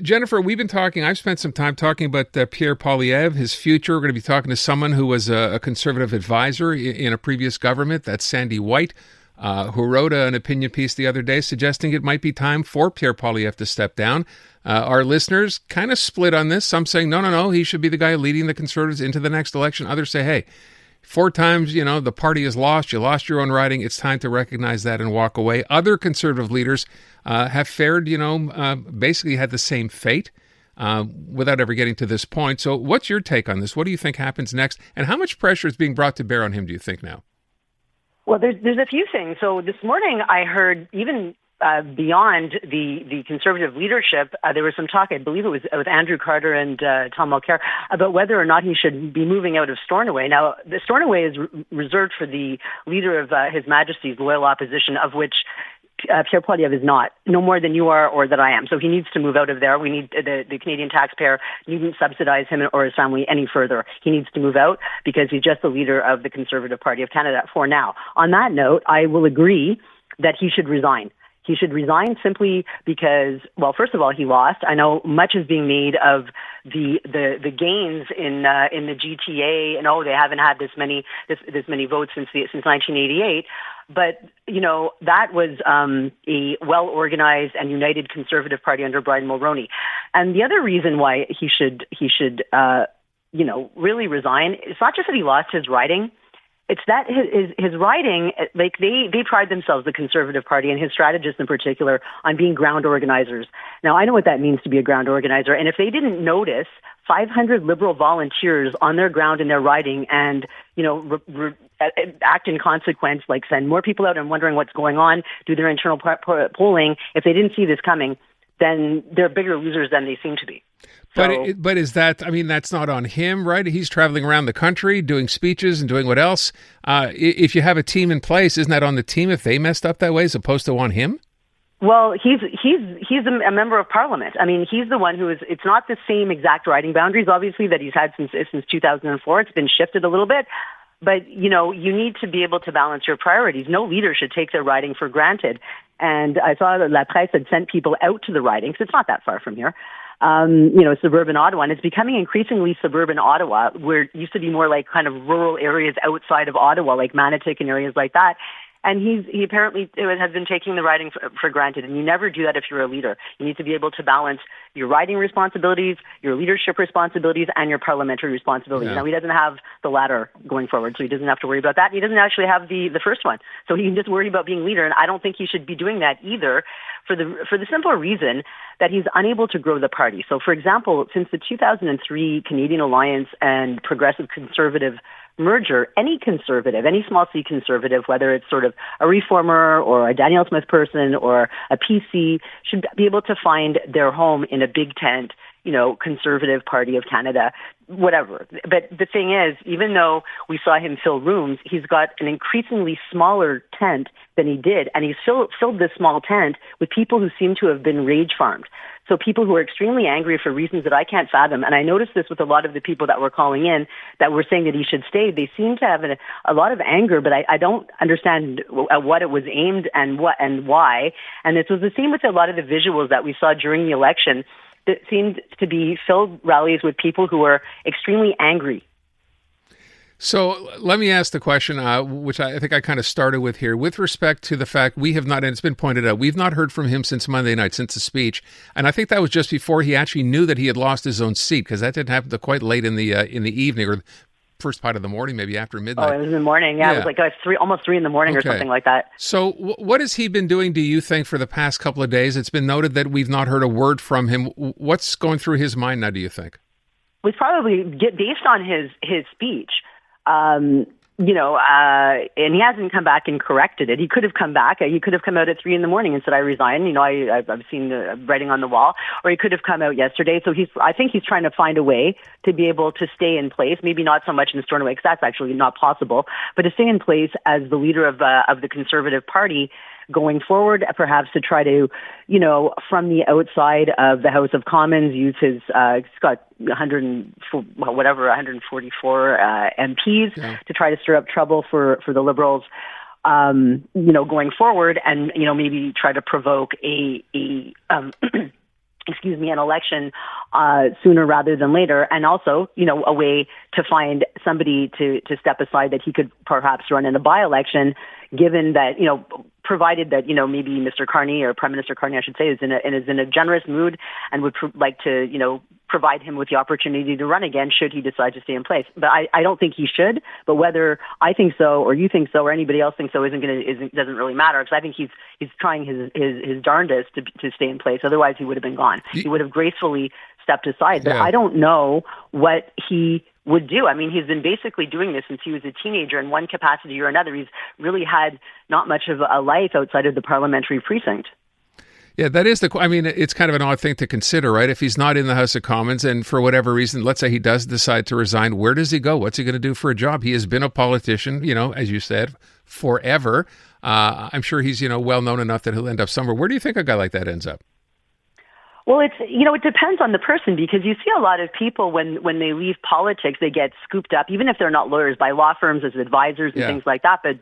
Jennifer, I've spent some time talking about Pierre Poilievre, his future. We're going to be talking to someone who was a conservative advisor in a previous government. That's Sandy White, who wrote an opinion piece the other day suggesting it might be time for Pierre Poilievre to step down. Our listeners kind of split on this. Some saying, no, he should be the guy leading the Conservatives into the next election. Others say, hey, 4 times, the party is lost. You lost your own riding. It's time to recognize that and walk away. Other Conservative leaders have fared, basically had the same fate without ever getting to this point. So what's your take on this? What do you think happens next? And how much pressure is being brought to bear on him, do you think, now? Well, there's a few things. So this morning I heard even beyond the Conservative leadership, there was some talk, I believe it was with Andrew Carter and Tom Mulcair, about whether or not he should be moving out of Stornoway. Now, the Stornoway is reserved for the leader of His Majesty's Loyal Opposition, of which Pierre Poilievre is not, no more than you are or that I am. So he needs to move out of there. We need the Canadian taxpayer needn't subsidize him or his family any further. He needs to move out because he's just the leader of the Conservative Party of Canada for now. On that note, I will agree that he should resign. He should resign simply because, well, first of all, he lost. I know much is being made of the gains in the GTA, and they haven't had this many votes since 1988. But that was a well organized and united Conservative Party under Brian Mulroney. And the other reason why he should really resign, it's not just that he lost his riding. It's that his riding, like they pride themselves, the Conservative Party and his strategists in particular, on being ground organizers. Now, I know what that means to be a ground organizer. And if they didn't notice 500 Liberal volunteers on their ground in their riding and, act in consequence, like send more people out and wondering what's going on, do their internal polling, if they didn't see this coming, then they're bigger losers than they seem to be. But is that, that's not on him, right? He's traveling around the country doing speeches and doing what else? If you have a team in place, isn't that on the team if they messed up that way as opposed to on him? Well, he's a member of Parliament. He's the one who is. It's not the same exact riding boundaries, obviously, that he's had since 2004. It's been shifted a little bit. But, you need to be able to balance your priorities. No leader should take their riding for granted. And I saw that La Presse had sent people out to the riding, because it's not that far from here. Suburban Ottawa, and it's becoming increasingly suburban Ottawa, where it used to be more like kind of rural areas outside of Ottawa, like Manotick and areas like that. And he apparently has been taking the riding for granted. And you never do that if you're a leader. You need to be able to balance your riding responsibilities, your leadership responsibilities, and your parliamentary responsibilities. Yeah. Now, he doesn't have the latter going forward, so he doesn't have to worry about that. He doesn't actually have the first one. So he can just worry about being leader. And I don't think he should be doing that either for the simple reason that he's unable to grow the party. So, for example, since the 2003 Canadian Alliance and Progressive Conservative merger, any conservative, any small c conservative, whether it's sort of a reformer or a Danielle Smith person or a PC, should be able to find their home in a big tent, Conservative Party of Canada, whatever. But the thing is, even though we saw him fill rooms, he's got an increasingly smaller tent than he did, and he's filled this small tent with people who seem to have been rage farmed. So people who are extremely angry for reasons that I can't fathom. And I noticed this with a lot of the people that were calling in that were saying that he should stay. They seem to have a lot of anger, but I don't understand what it was aimed and why. And this was the same with a lot of the visuals that we saw during the election that seemed to be filled rallies with people who were extremely angry. So let me ask the question, which I think I kind of started with here, with respect to the fact we have not, and it's been pointed out, we've not heard from him since Monday night, since the speech. And I think that was just before he actually knew that he had lost his own seat, because that didn't happen till quite late in the evening, or first part of the morning, maybe after midnight. Oh, it was in the morning. Yeah. It was like almost 3 in the morning or something like that. So what has he been doing, do you think, for the past couple of days? It's been noted that we've not heard a word from him. What's going through his mind now, do you think? Was probably based on his speech. And he hasn't come back and corrected it. He could have come back. He could have come out at 3 in the morning and said, I resign. I've seen the writing on the wall. Or he could have come out yesterday. So I think he's trying to find a way to be able to stay in place. Maybe not so much in Stornoway, because that's actually not possible, but to stay in place as the leader of the Conservative Party going forward, perhaps to try to, from the outside of the House of Commons, use his, he's got 144 MPs to try to stir up trouble for the Liberals, going forward, and, maybe try to provoke a an election sooner rather than later, and also, a way to find somebody to step aside that he could perhaps run in a by-election, given that, provided that, maybe Mr. Carney, or Prime Minister Carney, I should say, is in a generous mood and would like to, provide him with the opportunity to run again should he decide to stay in place. But I don't think he should. But whether I think so, or you think so, or anybody else thinks so, doesn't really matter, because I think he's trying his darndest to stay in place. Otherwise, he would have been gone. He would have gracefully stepped aside. But I don't know what he would do. I mean, he's been basically doing this since he was a teenager in one capacity or another. He's really had not much of a life outside of the parliamentary precinct. Yeah, that is it's kind of an odd thing to consider, right? If he's not in the House of Commons and for whatever reason, let's say he does decide to resign, where does he go? What's he going to do for a job? He has been a politician, as you said, forever. I'm sure he's, well known enough that he'll end up somewhere. Where do you think a guy like that ends up? Well, it depends on the person, because you see a lot of people when they leave politics, they get scooped up, even if they're not lawyers, by law firms as advisors and things like that. But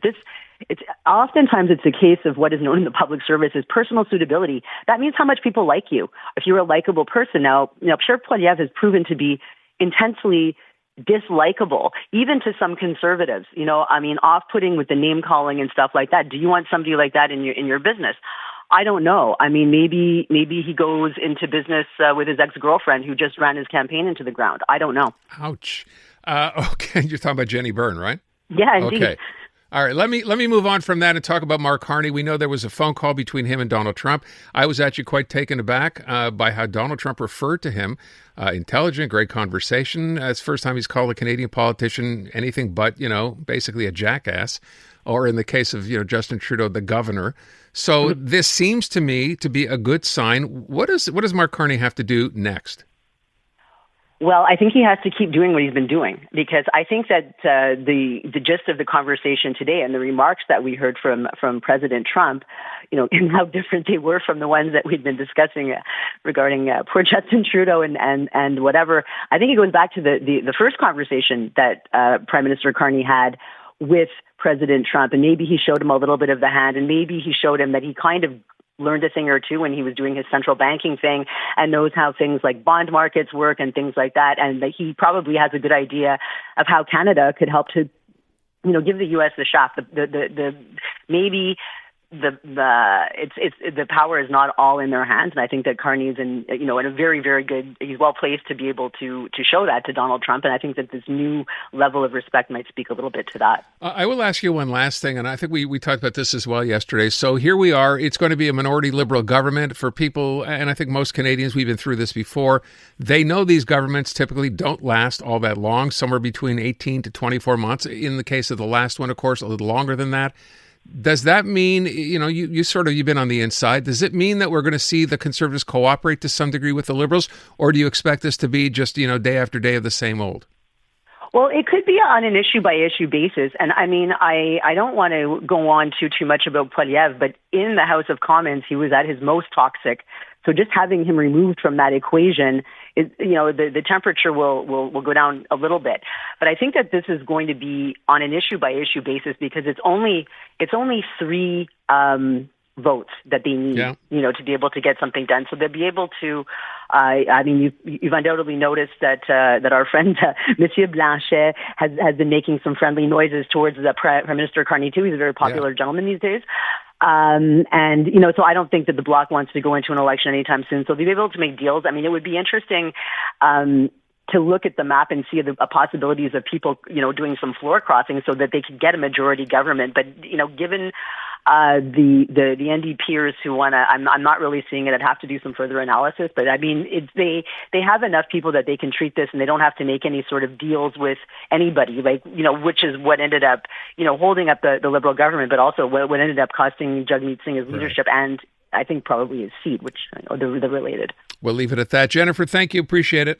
oftentimes it's a case of what is known in the public service as personal suitability. That means how much people like you. If you're a likable person. Now, Pierre Poilievre has proven to be intensely dislikable, even to some conservatives, off-putting with the name calling and stuff like that. Do you want somebody like that in your business? I don't know. I mean, maybe he goes into business with his ex-girlfriend who just ran his campaign into the ground. I don't know. Ouch. Okay, you're talking about Jenny Byrne, right? Yeah, indeed. Okay. All right, let me move on from that and talk about Mark Carney. We know there was a phone call between him and Donald Trump. I was actually quite taken aback by how Donald Trump referred to him. Intelligent, great conversation. It's the first time he's called a Canadian politician anything but, basically a jackass. Or in the case of, Justin Trudeau, the governor. So this seems to me to be a good sign. What does Mark Carney have to do next? Well, I think he has to keep doing what he's been doing, because I think that the gist of the conversation today and the remarks that we heard from President Trump, and how different they were from the ones that we'd been discussing regarding poor Justin Trudeau and whatever. I think it goes back to the first conversation that Prime Minister Carney had with President Trump, and maybe he showed him a little bit of the hand, and maybe he showed him that he kind of learned a thing or two when he was doing his central banking thing and knows how things like bond markets work and things like that, and that he probably has a good idea of how Canada could help to, give the U.S. the shaft. Maybe the power is not all in their hands, and I think that Carney is in a very, very good. He's well placed to be able to show that to Donald Trump, and I think that this new level of respect might speak a little bit to that. I will ask you one last thing, and I think we talked about this as well yesterday. So here we are. It's going to be a minority Liberal government for people, and I think most Canadians, we've been through this before. They know these governments typically don't last all that long, somewhere between 18 to 24 months. In the case of the last one, of course, a little longer than that. Does that mean, you've been on the inside, does it mean that we're going to see the Conservatives cooperate to some degree with the Liberals, or do you expect this to be just, day after day of the same old? Well, it could be on an issue-by-issue basis. And I mean, I don't want to go on too much about Poilievre, but in the House of Commons, he was at his most toxic. So just having him removed from that equation, the temperature will go down a little bit. But I think that this is going to be on an issue-by-issue basis, because it's only 3 votes that they need, to be able to get something done. So they'll be able to. You've undoubtedly noticed that our friend Monsieur Blanchet has been making some friendly noises towards the Prime Minister Carney too. He's a very popular gentleman these days. So I don't think that the Bloc wants to go into an election anytime soon. So they'll be able to make deals. I mean, it would be interesting to look at the map and see the possibilities of people, doing some floor crossing so that they could get a majority government. But, given the NDPers who want to, I'm not really seeing it. I'd have to do some further analysis. But I mean, they have enough people that they can treat this, and they don't have to make any sort of deals with anybody, which is what ended up, holding up the Liberal government, but also what ended up costing Jagmeet Singh his leadership and I think probably his seat, which they're related. We'll leave it at that. Jennifer, thank you. Appreciate it.